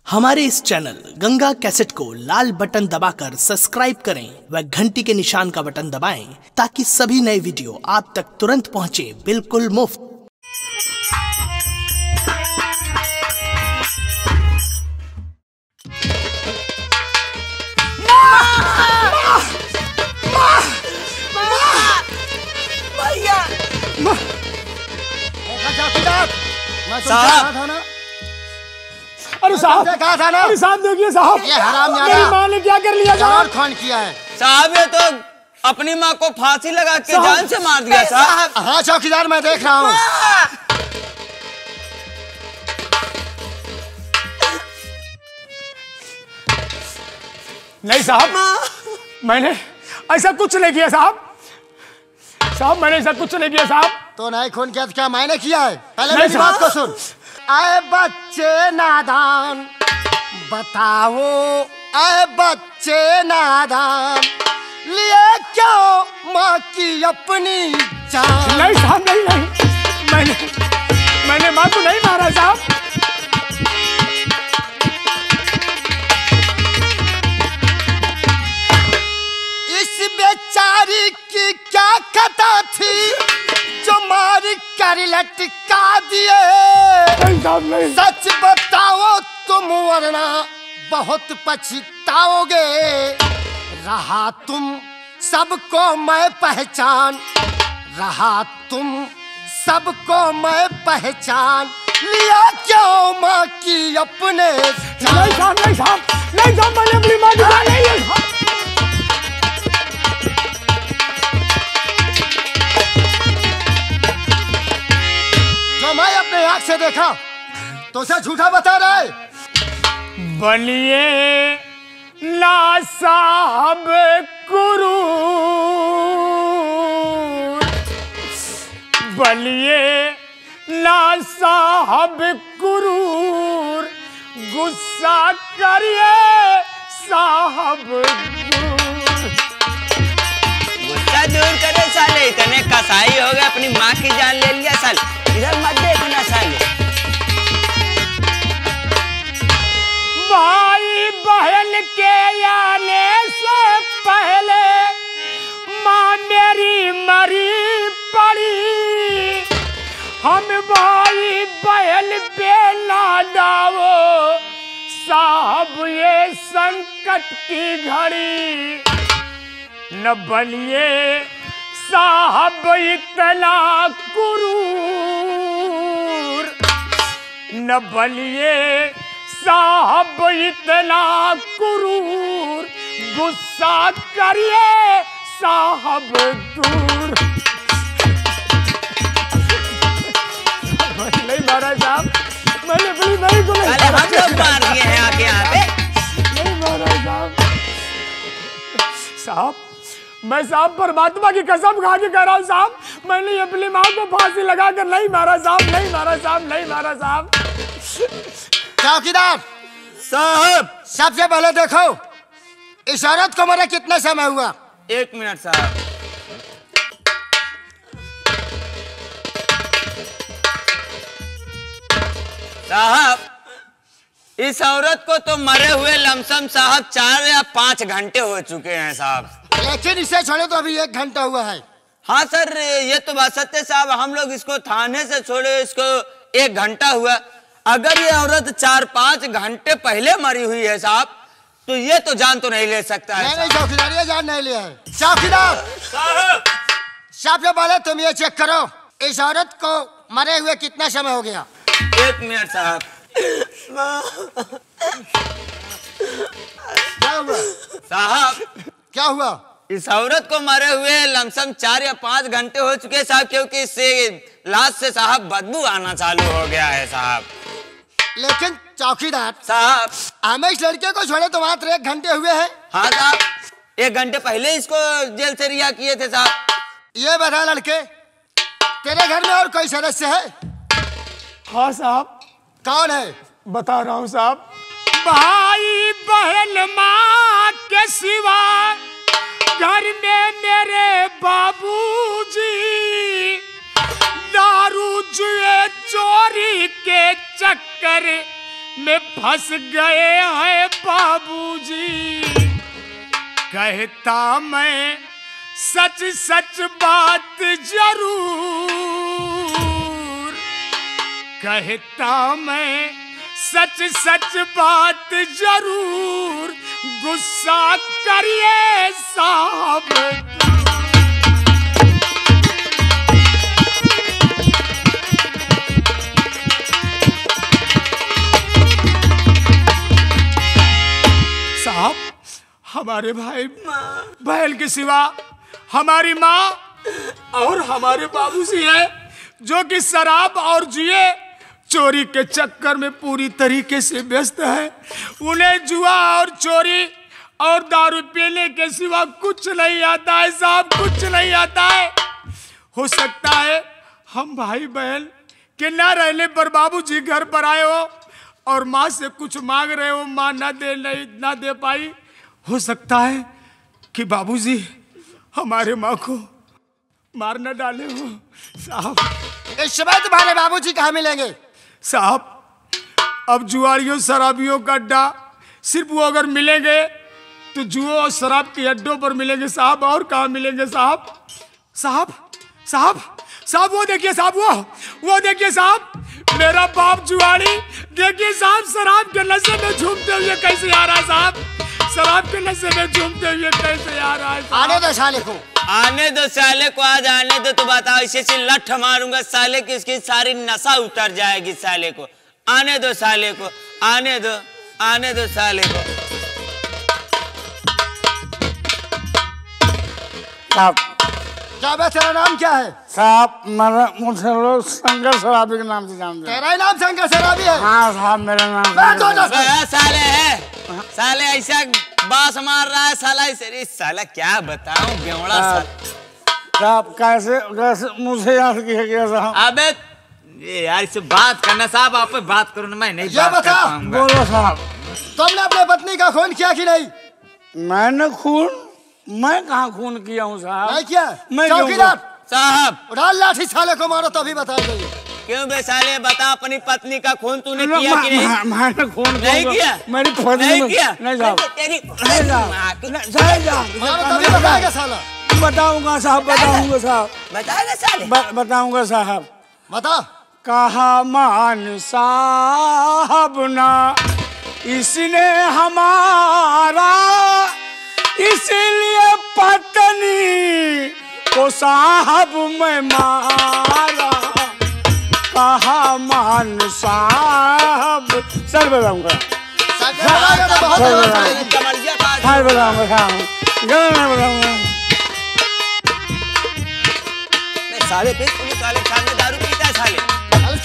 हमारे इस channel Ganga cassette को लाल बटन दबाकर सब्सक्राइब करें व घंटी के निशान का बटन दबाएं ताकि सभी नए वीडियो आप तक तुरंत पहुंचे बिल्कुल मुफ्त। अरे साहब कहा था ना, अरे साहब देखिए साहब, ये हरामजादा मेरी माँ ने क्या कर लिया साहब? खून किया है साहब, ये तो अपनी माँ को फांसी लगा के जान से मार दिया साहब। हाँ चौकीदार, मैं देख रहा हूँ। नहीं साहब, मैंने ऐसा कुछ नहीं किया साहब। साहब मैंने ऐसा कुछ नहीं किया साहब। तो नहीं खून किया तो क्या मैंने किया है? पहले मेरी बात को सुन। आए बच्चे नादान बताओ, आए बच्चे नादान लिए क्यों माँ की अपनी जान? नहीं साहब, नहीं, मैंने माँ को नहीं मारा साहब। इस बेचारी की क्या खता थी जो मार कर लटका दिए? सच बताओ तुम वरना बहुत पछताओगे। रहा तुम सबको मैं पहचान, रहा तुम सबको मैं पहचान लिया क्यों माँ की अपने? नहीं साहब, नहीं साहब, नहीं साहब, मैंने अपनी माँ की जान नहीं है। जो मैं अपने आँख से देखा तो उसे झूठा बता रहा है। बनिए ना साहब कुरूर, बनिए ना साहब कुरूर, गुस्सा करिए साहब दूर। गुस्सा दूर करे साले, इतने कसाई हो गए, अपनी माँ की जान ले लिया साले। इधर मत देखना साले। भाई बहन के आने से पहले माँ मेरी मरी पड़ी। हम भाई बहन पे ना डालो साहब ये संकट की घड़ी। न बनिए साहब इतना क्रूर, न बनिए साहब इतना क्रूर, गुस्सा करिए साहब दूर। नहीं मारा साहब, मैंने अपनी भाई को नहीं मारा। हम लोग मार दिए हैं आके यहाँ पे। नहीं मारा साहब। साहब मैं साहब परमात्मा की कसम खा के कह रहा हूँ साहब, मैंने अपनी माँ को फांसी लगा कर नहीं मारा साहब, नहीं मारा साहब, नहीं मारा साहब। चौकीदार साहब, सबसे पहले देखो इस औरत को मरे कितना समय हुआ? 1 मिनट साहब। साहब इस औरत को तो मरे हुए लमसम साहब 4 या 5 घंटे हो चुके हैं साहब। लेकिन इसे छोड़े तो अभी 1 घंटा हुआ है। हाँ सर, ये तो बात सत्य साहब। हम लोग इसको थाने से छोड़े, इसको 1 घंटा हुआ। अगर ये औरत 4-5 घंटे पहले मरी हुई है साहब, तो ये तो जान तो नहीं ले सकता है। नहीं चौकीदार, ये जान नहीं लिया है। चौकीदार साहब, सबसे पहले तुम ये चेक करो इस औरत को मरे हुए कितना समय हो गया? 1 मिनट साहब। क्या हुआ साहब? क्या हुआ? इस औरत को मरे हुए लमसम 4 या 5 घंटे हो चुके हैं साहब, क्योंकि इससे लाश से साहब बदबू आना चालू हो गया है साहब। लेकिन चौकीदार साहब, हमें इस लड़के को छोड़े तो मात्र 1 घंटे हुए हैं। हाँ साहब, 1 घंटे पहले इसको जेल से रिहा किए थे साहब। ये बता लड़के, तेरे घर में और कोई सदस्य है? हाँ साहब। कौन है? बता रहा हूँ साहब। भाई बहन माँ के सिवा घर में मेरे बाबूजी दारू जुए चोरी के चक्कर में फंस गए हैं बाबूजी। कहता मैं सच सच बात जरूर, कहता मैं सच सच बात जरूर, गुस्सा करिए साहब। साहब हमारे भाई बहन के सिवा हमारी माँ और हमारे बाबूजी है जो कि शराब और जुए चोरी के चक्कर में पूरी तरीके से व्यस्त है। उन्हें जुआ और चोरी और दारू पीने के सिवा कुछ नहीं आता है साहब, कुछ नहीं आता है। हो सकता है हम भाई बहन के ना रहने पर बाबूजी घर पर आए हो और माँ से कुछ मांग रहे हो, माँ ना दे पाई। हो सकता है कि बाबूजी हमारे माँ को मार न डाले हो साहब। इस समय तुम्हारे बाबूजी कहाँ मिलेंगे साहब? अब जुआरियों शराबियों का अड्डा सिर्फ वो अगर मिलेंगे तो जुओ और शराब के अड्डों पर मिलेंगे साहब, और कहाँ मिलेंगे साहब? साहब साहब साहब वो देखिए साहब, वो देखिए साहब, मेरा बाप जुआरी देखिए साहब, शराब के नशे में झूमते हुए कैसे आ रहा है साहब, शराब के नशे में झूमते हुए कैसे आ रहा है साहब? आने दो साले को, आने दो साले को, आज आने दो तो बताओ, इसे से लठ मारूंगा साले की, इसकी सारी नशा उतर जाएगी साले को। आने दो साले को, आने दो साले को। साहब क्या बे, तेरा नाम क्या है? साहब मुझे लोग शंकर शराबी के नाम से जानते हैं। तेरा ही नाम शंकर शराबी है? हाँ साहब मेरा नाम साले है, साले ऐसा बास मार रहा है साला, इसे साला क्या बताऊं बेवड़ा साहब। कैसे कैसे मुझे याद किया गया साहब? अबे ये यार इससे बात करना साहब, आप बात करो ना, मैं नहीं बात कर पाऊंगा। बोलो साहब। तुमने अपने पत्नी का खून किया कि नहीं? मैंने खून? मैं कहाँ खून किया हूँ साहब? नहीं किया? मैं चौकीदार साहब उठा लाठी, साले को मारो तभी बताएंगे। क्यों बे साले, बता अपनी पत्नी का खून तूने किया कि नहीं? मैंने खून नहीं किया? मेरी पत्नी नहीं किया? नहीं साहब, तेरी मारो तभी बताएगा साला। बताऊंगा साहब, बताऊंगा साहब, बताएगा साले, बताऊंगा साहब। बता। कहा मान साहब ना इसने हमारा, इसलिए पत्नी को साहब मैं मारा। कहा मान साहब, सर बताऊंगा, सर बताऊंगा साहब, गलत नहीं बताऊंगा। साले पे साले सामने दारू पीता है साले।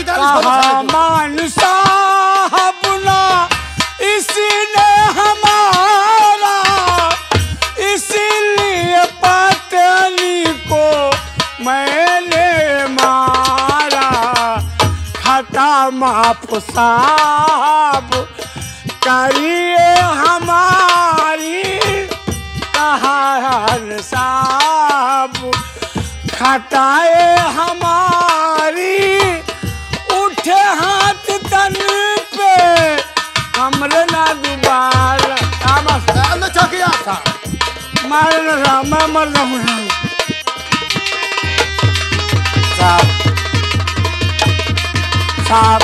कहा मान साहब ना इसने हमारा, इसीलिए पत्नी को मैंने मारा। खता माफ साहब करिए हमारी, कहा साहब खताए हमारी, उठे हाथ तन पे हमरे ना दोबारा। मारे ना साहब, मैं मर जाऊंगा साहब। साहब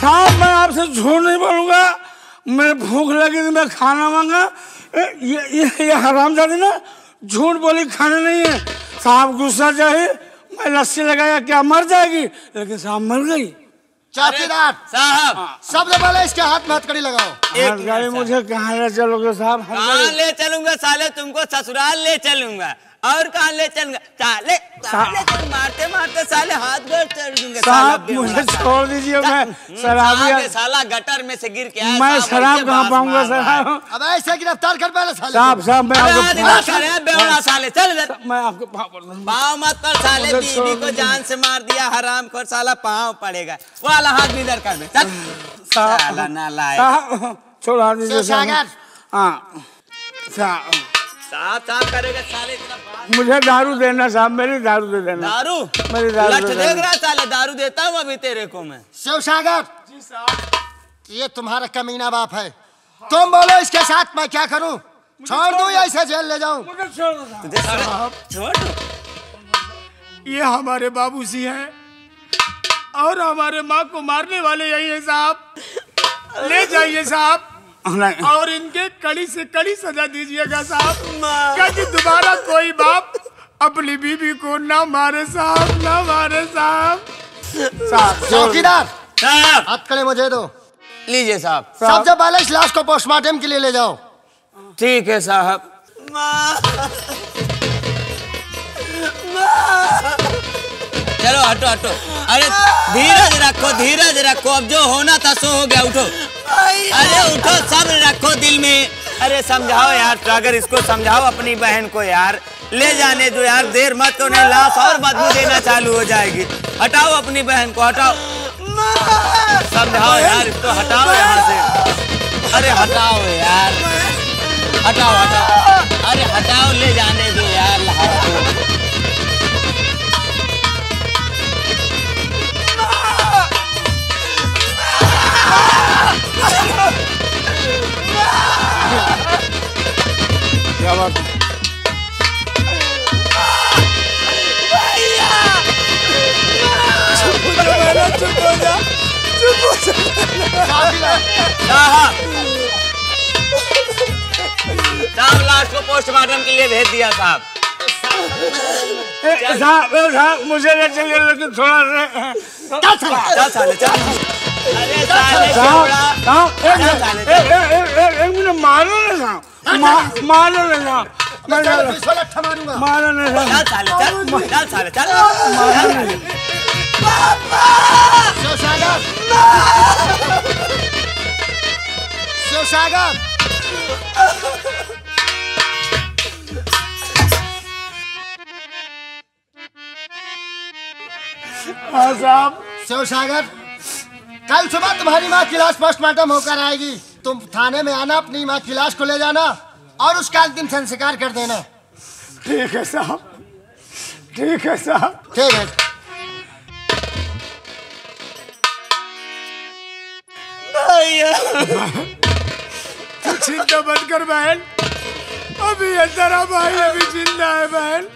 साहब मैं आपसे झूठ नहीं बोलूंगा, मैं भूख लगी थी, मैं खाना मांगा, ये हरामजादी ना झूठ बोली, खाना नहीं है साहब। गुस्सा चाहिए, मैं लस्सी लगाया क्या मर जाएगी, लेकिन साहब मर गई। चौकीदार साहब सबसे पहले इसके हाथ में हथकड़ी लगाओ। हथकड़ी मुझे कहाँ ले चलोगे साहब? कहाँ ले चलूंगा साले, तुमको ससुराल ले चलूंगा, और कहाँ ले चलूंगा साले, साले तुम मारते मारते साले हाथ गोड़ तोड़ दूंगा साहब। मुझे छोड़ दीजिए, मैं शराबी साला गटर में से गिर के आया, मैं शराब कहाँ पाऊंगा साहब? अब ऐसे गिरफ्तार कर पहले साले। साहब साहब मैं बेवड़ा साले, चल मैं आपके पाँव मत पर साले, बीवी को जान से मार दिया हराम खोर साला, पाँव पड़ेगा वाला हाथ भी इधर कर दे, चल साला नालायक। छोड़ा दीजिए साहब। हाँ साहब साफ साफ करेगा साले, इतना मुझे दारू देना साहब, मेरी दारू दे देना। दारू? मेरी दारू लठ दे देख रहा साले, दारू देता हूँ अभी तेरे को मैं। शिव सागर जी साहब। ये तुम्हारा कमीना बाप है। तुम बोलो इसके साथ मैं क्या करूं? छोड़ दूं या इसे जेल ले जाऊं? मुझे छोड़ दो साहब। छोड़ दो। ये हमारे बाबूजी हैं और हमारे माँ को मारने वाले यही है साहब। ले जाइए साहब और इनके कड़ी से कड़ी सजा दीजिएगा साहब, ताकि दोबारा कोई बाप अपनी बीबी को ना मारे साहब, ना मारे साहब। चौकीदार साहब हथकड़े मुझे दो। लीजिए साहब। सबसे पहले इस लाश को पोस्टमार्टम के लिए ले जाओ। ठीक है साहब। चलो हटो हटो। अरे धीरज रखो, धीरज रखो। अब जो होना था सो हो गया। उठो, अरे उठो, सब्र रखो दिल में। अरे समझाओ यार, अगर इसको समझाओ अपनी बहन को यार, ले जाने दो यार, देर मत करो, नहीं लाश और बदबू देना चालू हो जाएगी। हटाओ अपनी बहन को, हटाओ। समझाओ यार इसको, हटाओ यहाँ से। अरे हटाओ यार, हटाओ हटाओ। अरे हटाओ, ले जाने दो यार लाश को। क्या बात है? चुप हो जा, चुप हो जा। साहब लाश को पोस्टमार्टम के लिए भेज दिया साहब। साहब मुझे ले चलिए, लेकिन थोड़ा सा चल साले चल। अरे साले साहब एक मिनट, मारो ना साहब, मारो ना साहब, मारो ना साहब, चल साले चल, चल साले चल। शिवसागर हाँ साहब। शिवसागर कल सुबह तुम्हारी माँ की लाश पोस्टमार्टम होकर आएगी। तुम थाने में आना, अपनी माँ की लाश को ले जाना और उसका अंतिम संस्कार कर देना। ठीक है साहब, ठीक है साहब। ठीक है। तू चिंता मत कर बहन, अभी ये तेरा भाई अभी जिंदा है बहन।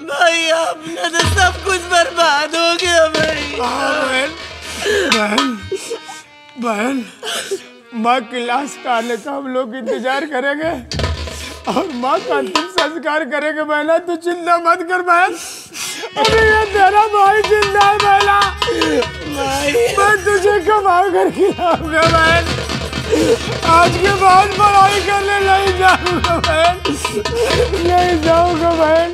भाई आपने तो सब कुछ बर्बाद हो गया भाई। बहन बहन बहन, माँ की लाश का आने का हम लोग इंतजार करेंगे और माँ का अंतिम संस्कार करेंगे। बहना तू चिंता मत कर बहन, अरे ये तेरा भाई जिंदा है बहना। मैं तुझे कमा कर खिलाऊंगा बहन, आज के बाद पढ़ाई करने नहीं जाऊंगा बहन, नहीं जाऊंगा बहन।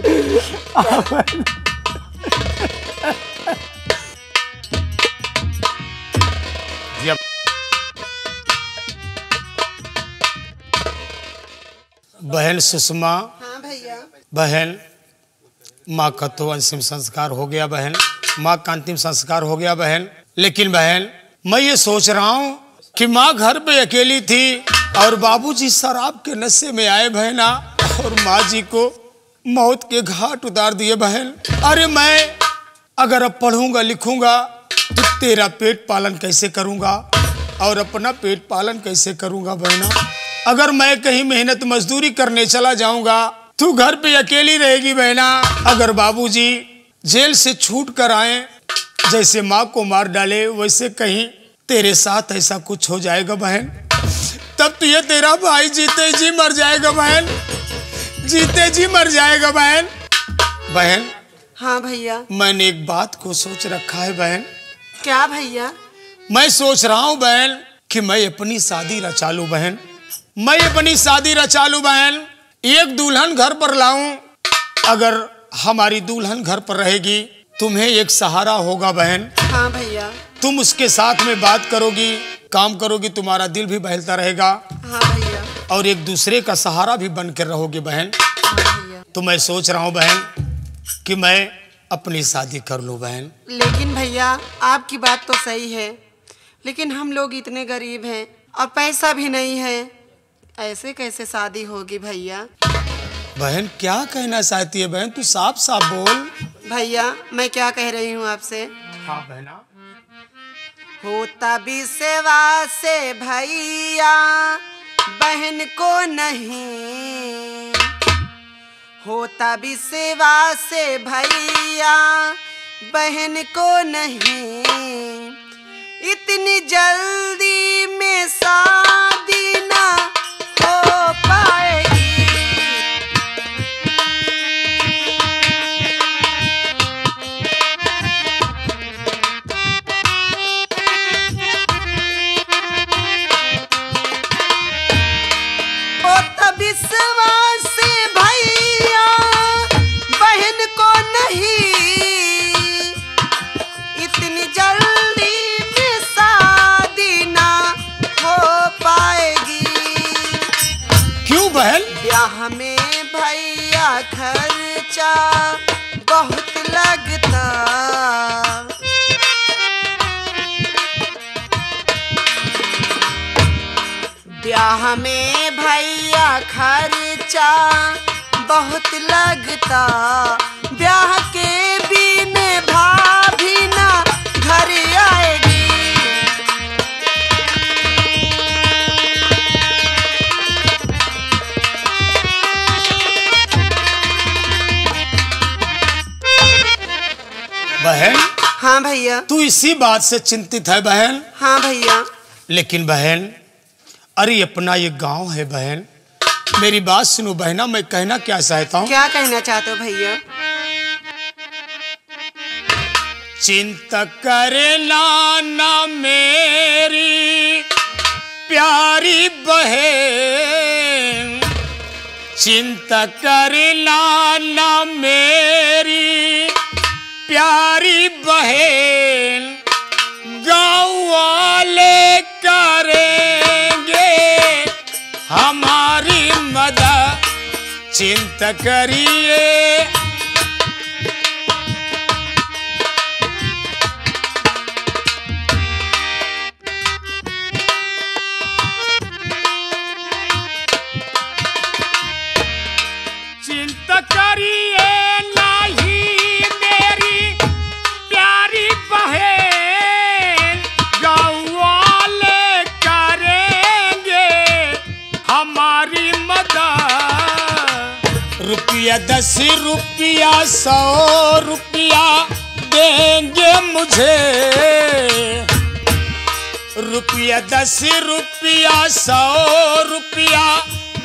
बहन सुषमा। हाँ भैया। बहन माँ का तो अंतिम संस्कार हो गया बहन, माँ का अंतिम संस्कार हो गया बहन। लेकिन बहन मैं ये सोच रहा हूँ कि माँ घर पे अकेली थी और बाबूजी शराब के नशे में आए बहना और माँ जी को मौत के घाट उतार दिए बहन। अरे मैं अगर अब पढ़ूंगा लिखूंगा तो तेरा पेट पालन कैसे करूंगा और अपना पेट पालन कैसे करूंगा बहना। अगर मैं कहीं मेहनत मजदूरी करने चला जाऊंगा तू घर पे अकेली रहेगी बहना। अगर बाबूजी जेल से छूट कर आए, जैसे माँ को मार डाले वैसे कहीं तेरे साथ ऐसा कुछ हो जाएगा बहन, तब तो ये तेरा भाई जीते जी मर जाएगा बहन, जीते जी मर जाएगा बहन। बहन हाँ भैया। मैंने एक बात को सोच रखा है बहन। क्या भैया? मैं सोच रहा हूँ बहन कि मैं अपनी शादी रचा लूं बहन, मैं अपनी शादी रचा लूं बहन। एक दुल्हन घर पर लाऊं, अगर हमारी दुल्हन घर पर रहेगी तुम्हें एक सहारा होगा बहन। हाँ भैया। तुम उसके साथ में बात करोगी, काम करोगी, तुम्हारा दिल भी बहलता रहेगा। हाँ भैया। और एक दूसरे का सहारा भी बनकर रहोगे बहन। हाँ भैया। तो मैं सोच रहा हूँ बहन कि मैं अपनी शादी कर लूं बहन। लेकिन भैया आपकी बात तो सही है, लेकिन हम लोग इतने गरीब हैं और पैसा भी नहीं है, ऐसे कैसे शादी होगी भैया? बहन क्या कहना चाहती है बहन, तू साफ साफ बोल। भैया मैं क्या कह रही हूँ आपसे, हाँ बहना। होता विश्वास से भैया बहन को नहीं, होता विश्वास से भैया बहन को नहीं, इतनी जल्दी में शादी ना हो पाएगी। विश्वास से भैया बहन को नहीं, इतनी जल्दी में शादी ना हो पाएगी। क्यों बहन? ब्याह में भैया खर्चा बहुत लगता, ब्याह में भैया खर्चा बहुत लगता, ब्याह के बिने भाभी ना घर आएगी। बहन? हाँ भैया। तू इसी बात से चिंतित है बहन? हाँ भैया। लेकिन बहन, अरे अपना ये गांव है बहन, मेरी बात सुनो बहना, मैं कहना क्या चाहता हूँ। क्या कहना चाहते हो भैया? चिंता करना ना मेरी प्यारी बहन, चिंता करना ना मेरी प्यारी बहन, गाँव वाले करेंगे हमारी मदद, चिंता करिए। चिंता करिए नहीं मेरी प्यारी बहन, गाँव वाले करेंगे हमारी मदद, रुपया 10 रुपया 100 रुपया देंगे मुझे, रुपया 10 रुपया 100 रुपया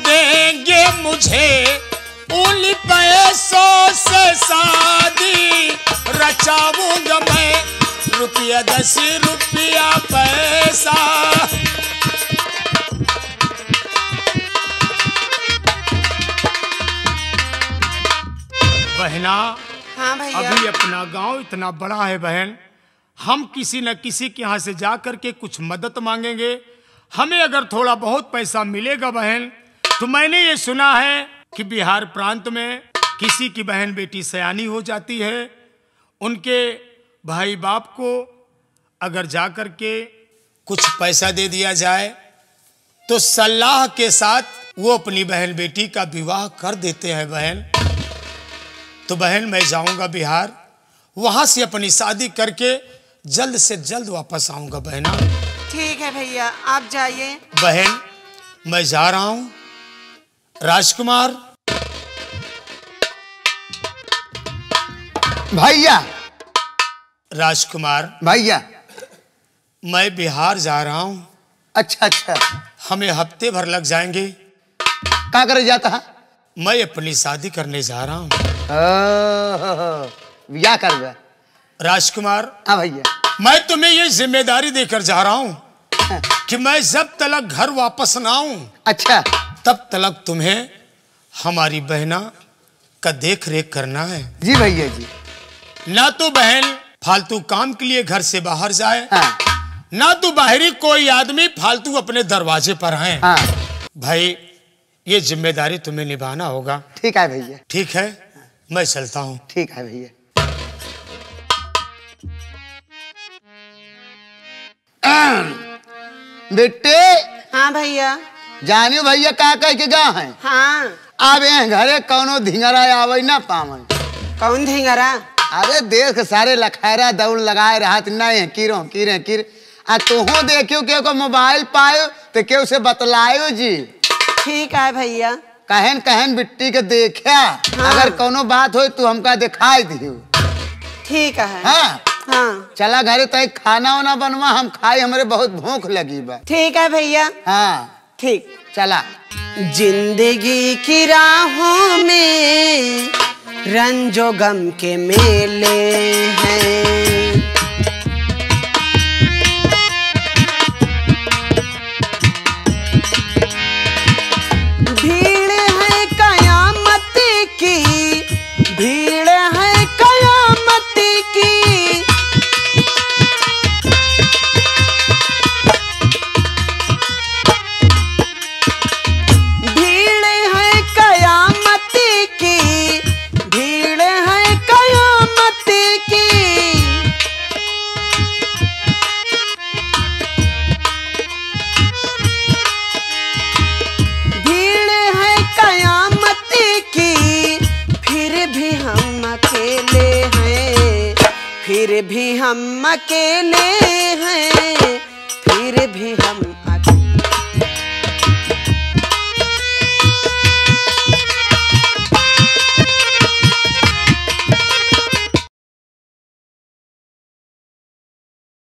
देंगे मुझे, उन पैसों से शादी रचाऊंगा मैं, रुपया 10 रुपया पैसा। बहना, हाँ भैया। अभी अपना गांव इतना बड़ा है बहन, हम किसी न किसी के यहाँ से जा करके कुछ मदद मांगेंगे, हमें अगर थोड़ा बहुत पैसा मिलेगा बहन, तो मैंने ये सुना है कि बिहार प्रांत में किसी की बहन बेटी सयानी हो जाती है, उनके भाई बाप को अगर जा करके कुछ पैसा दे दिया जाए तो सलाह के साथ वो अपनी बहन बेटी का विवाह कर देते हैं बहन। तो बहन मैं जाऊंगा बिहार, वहां से अपनी शादी करके जल्द से जल्द वापस आऊंगा बहना। ठीक है भैया, आप जाइए। बहन मैं जा रहा हूं। राजकुमार। भैया। राजकुमार। भैया। मैं बिहार जा रहा हूं। अच्छा अच्छा। हमें हफ्ते भर लग जाएंगे। क्या करे जाता है? मैं अपनी शादी करने जा रहा हूं। क्या कर रहा? राजकुमार। हाँ भैया। मैं तुम्हें ये जिम्मेदारी देकर जा रहा हूं कि मैं जब तक घर वापस ना आऊं, अच्छा, तब तक तुम्हें हमारी बहना का देख रेख करना है। जी भैया जी। ना तो बहन फालतू काम के लिए घर से बाहर जाए, हाँ। ना तो बाहरी कोई आदमी फालतू अपने दरवाजे पर आए। हाँ। भाई ये जिम्मेदारी तुम्हें निभाना होगा। ठीक है भैया। ठीक है, मैं चलता हूँ। ठीक है भैया। बेटे। हाँ भैया। जानियो भैया का कह के गा है? हाँ। आवे घरे कौनो धिंगरा आवे ना पावे। कौन धिंगरा? अरे देश के सारे लखैरा दौड़ लगाए रहा नहीं है, किरो किरे किर आ तुहो देखियो के को मोबाइल पायो तो के उसे बतलायो जी। ठीक है भैया। कहन कहन बिट्टी के देखा। हाँ। अगर कोनो बात हो तो हमका दिखाई दियो। ठीक है। हाँ हाँ चला घरे तय खाना वाना बनवा, हम खाई, हमरे बहुत भूख लगी बा। ठीक है भैया। हाँ ठीक। चला। जिंदगी की राहों में रंजो गम के मेले हैं, भीड़ है कयामत की, भीड़ है कयामत की, भीड़ है कयामत की, भीड़ है कयामत की, भीड़ है कयामत की, फिर भी हम अकेले हैं, फिर भी हम अकेले